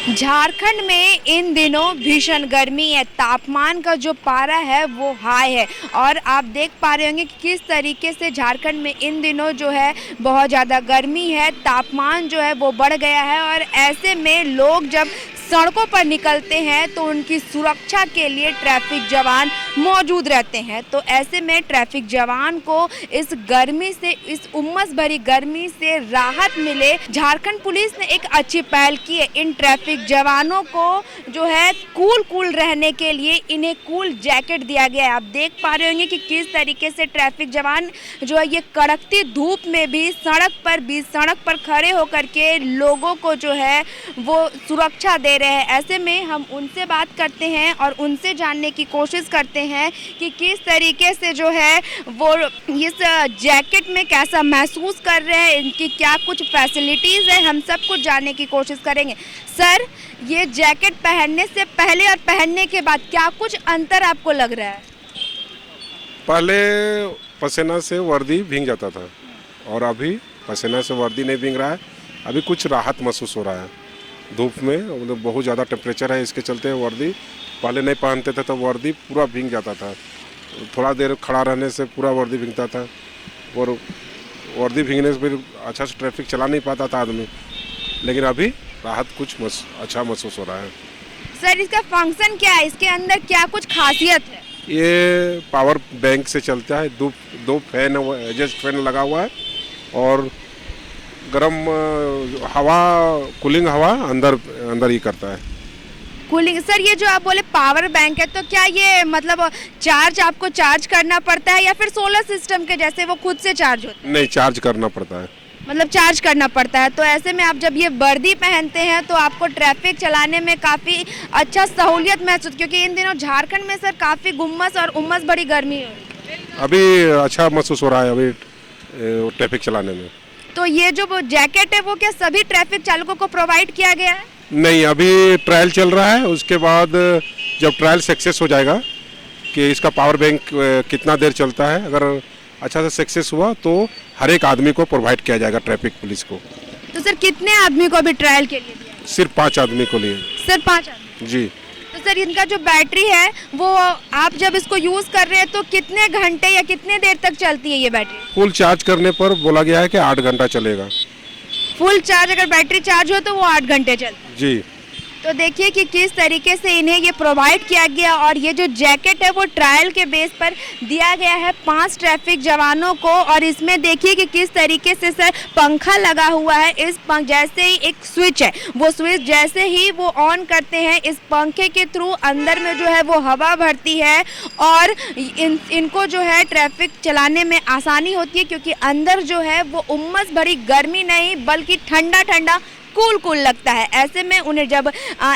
झारखंड में इन दिनों भीषण गर्मी है, तापमान का जो पारा है वो हाई है और आप देख पा रहे होंगे कि किस तरीके से झारखंड में इन दिनों जो है बहुत ज़्यादा गर्मी है, तापमान जो है वो बढ़ गया है। और ऐसे में लोग जब सड़कों पर निकलते हैं तो उनकी सुरक्षा के लिए ट्रैफिक जवान मौजूद रहते हैं। तो ऐसे में ट्रैफिक जवान को इस गर्मी से, इस उमस भरी गर्मी से राहत मिले, झारखंड पुलिस ने एक अच्छी पहल की है। इन ट्रैफिक जवानों को जो है कूल रहने के लिए इन्हें कूल जैकेट दिया गया है। आप देख पा रहे होंगे कि किस तरीके से ट्रैफिक जवान जो है ये कड़कती धूप में भी सड़क पर खड़े होकर के लोगों को जो है वो सुरक्षा दे रहे हैं। ऐसे में हम उनसे बात करते हैं और उनसे जानने की कोशिश करते हैं कि किस तरीके से जो है वो इस जैकेट में कैसा महसूस कर रहे हैं, इनकी क्या कुछ फैसिलिटीज़ है, हम सब कुछ जानने की कोशिश करेंगे। सर, ये जैकेट पहनने से पहले और पहनने के बाद क्या कुछ अंतर आपको लग रहा है? पहले पसीना से वर्दी भीग जाता था और अभी पसीना से वर्दी नहीं भीग रहा है। अभी कुछ राहत महसूस हो रहा है। धूप में मतलब बहुत ज़्यादा टेम्परेचर है, इसके चलते वर्दी पहले नहीं पहनते थे तो वर्दी पूरा भीग जाता था। थोड़ा देर खड़ा रहने से पूरा वर्दी भीगता था और वर्दी भीगने से फिर अच्छा से ट्रैफिक चला नहीं पाता था आदमी। लेकिन अभी राहत कुछ अच्छा महसूस हो रहा है। सर, इसका फंक्शन क्या है? इसके अंदर क्या कुछ खासियत है? ये पावर बैंक से चलता है। दो फैन, एडजस्ट फैन लगा हुआ है और गर्म हवा, कूलिंग हवा अंदर ही करता है। कूलिंग। सर, ये जो आप बोले पावर बैंक है, तो क्या ये मतलब आपको चार्ज करना पड़ता है या फिर सोलर सिस्टम के जैसे वो खुद से चार्ज होता है? नहीं, चार्ज करना पड़ता है। मतलब चार्ज करना पड़ता है। तो ऐसे में आप जब ये वर्दी पहनते हैं तो आपको ट्रैफिक चलाने में काफ़ी अच्छा सहूलियत महसूस, क्योंकि इन दिनों झारखंड में सर काफ़ी गुम्मस और उमस बड़ी गर्मी है। अभी अच्छा महसूस हो रहा है अभी ट्रैफिक चलाने में। तो ये जो वो जैकेट है वो क्या सभी ट्रैफिक चालकों को प्रोवाइड किया गया है? नहीं, अभी ट्रायल चल रहा है। उसके बाद जब ट्रायल सक्सेस हो जाएगा कि इसका पावर बैंक कितना देर चलता है, अगर अच्छा से सक्सेस हुआ तो हर एक आदमी को प्रोवाइड किया जाएगा ट्रैफिक पुलिस को। तो सर कितने आदमी को अभी ट्रायल के लिए दिया? सिर्फ 5 आदमी को लिए। सिर्फ 5 आदमी? जी। तो सर, इनका जो बैटरी है वो आप जब इसको यूज़ कर रहे हैं तो कितने घंटे या कितने देर तक चलती है ये बैटरी? फुल चार्ज करने पर बोला गया है कि 8 घंटा चलेगा। फुल चार्ज अगर बैटरी चार्ज हो तो वो 8 घंटे चलती है। जी। तो देखिए कि किस तरीके से इन्हें ये प्रोवाइड किया गया और ये जो जैकेट है वो ट्रायल के बेस पर दिया गया है 5 ट्रैफिक जवानों को। और इसमें देखिए कि किस तरीके से सर पंखा लगा हुआ है। इस जैसे ही एक स्विच है, वो स्विच जैसे ही वो ऑन करते हैं, इस पंखे के थ्रू अंदर में जो है वो हवा भरती है और इनको जो है ट्रैफिक चलाने में आसानी होती है, क्योंकि अंदर जो है वो उमस भरी गर्मी नहीं बल्कि ठंडा कूल लगता है। ऐसे में उन्हें जब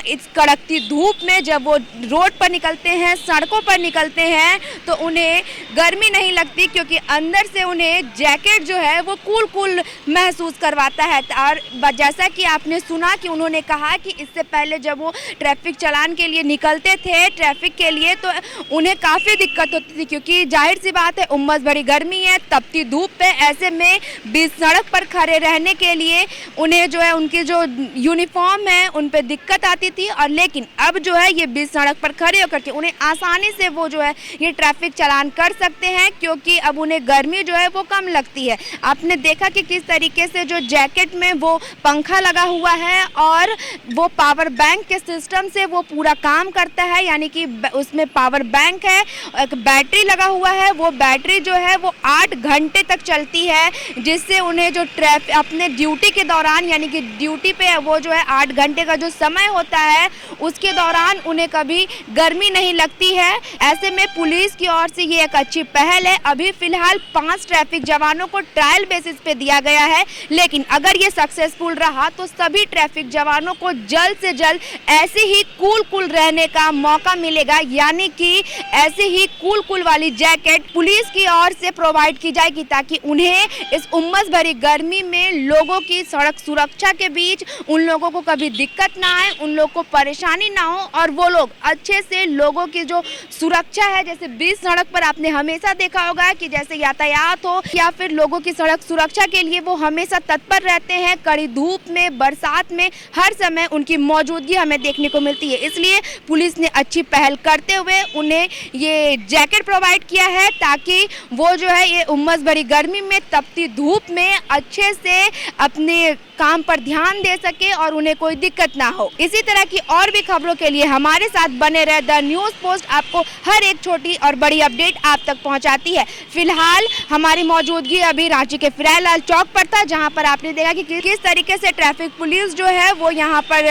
इस कड़कती धूप में जब वो रोड पर निकलते हैं, सड़कों पर निकलते हैं तो उन्हें गर्मी नहीं लगती, क्योंकि अंदर से उन्हें जैकेट जो है वो कूल महसूस करवाता है। और जैसा कि आपने सुना कि उन्होंने कहा कि इससे पहले जब वो ट्रैफिक चालान के लिए निकलते थे ट्रैफिक के लिए तो उन्हें काफ़ी दिक्कत होती थी, क्योंकि जाहिर सी बात है उमस भरी गर्मी है, तपती धूप पे, ऐसे में बीच सड़क पर खड़े रहने के लिए उन्हें जो है उनकी जो यूनिफॉर्म है उन पे दिक्कत आती थी। और लेकिन अब जो है ये बीच सड़क पर खड़े होकर के उन्हें आसानी से वो जो है ये ट्रैफिक चालान कर सकते हैं, क्योंकि अब उन्हें गर्मी जो है वो कम लगती है। आपने देखा कि किस तरीके से जो जैकेट में वो पंखा लगा हुआ है और वो पावर बैंक के सिस्टम से वो पूरा काम करता है, यानी कि उसमें पावर बैंक है, एक बैटरी लगा हुआ है। वो बैटरी जो है वो 8 घंटे तक चलती है, जिससे उन्हें जो अपने ड्यूटी के दौरान, यानी कि ड्यूटी पे वो जो है 8 घंटे का जो समय होता है उसके दौरान उन्हें कभी गर्मी नहीं लगती है। ऐसे में पुलिस की ओर से ये एक अच्छी पहल है। अभी फिलहाल 5 ट्रैफिक जवानों को ट्रायल बेसिस पे दिया गया है, लेकिन अगर ये सक्सेसफुल रहा तो सभी ट्रैफिक जवानों को जल्द से जल्द ऐसे ही कूल रहने का मौका मिलेगा, यानी कि ऐसे ही कूल वाली जैकेट पुलिस की ओर से प्रोवाइड की जाएगी, ताकि उन्हें इस उमस भरी गर्मी में लोगों की सड़क सुरक्षा के बीच बीच उन लोगों को कभी दिक्कत ना आए, उन लोगों को परेशानी ना हो और वो लोग अच्छे से लोगों की जो सुरक्षा है, जैसे बीच सड़क पर आपने हमेशा देखा होगा कि जैसे यातायात हो या फिर लोगों की सड़क सुरक्षा के लिए वो हमेशा तत्पर रहते हैं। कड़ी धूप में, बरसात में, हर समय उनकी मौजूदगी हमें देखने को मिलती है। इसलिए पुलिस ने अच्छी पहल करते हुए उन्हें ये जैकेट प्रोवाइड किया है ताकि वो जो है ये उमस भरी गर्मी में, तपती धूप में अच्छे से अपने काम पर ध्यान दे सके और उन्हें कोई दिक्कत ना हो। इसी तरह की और भी खबरों के लिए हमारे साथ बने रहे। द न्यूज़ पोस्ट आपको हर एक छोटी और बड़ी अपडेट आप तक पहुंचाती है। फिलहाल हमारी मौजूदगी अभी रांची के फिरायलाल चौक पर था, जहां पर आपने देखा कि किस तरीके से ट्रैफिक पुलिस जो है वो यहां पर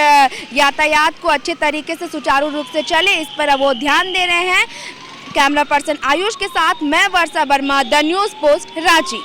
यातायात को अच्छे तरीके से सुचारू रूप से चले, इस पर वो ध्यान दे रहे हैं। कैमरा पर्सन आयुष के साथ मैं Varsha Verma, the news post, Ranchi.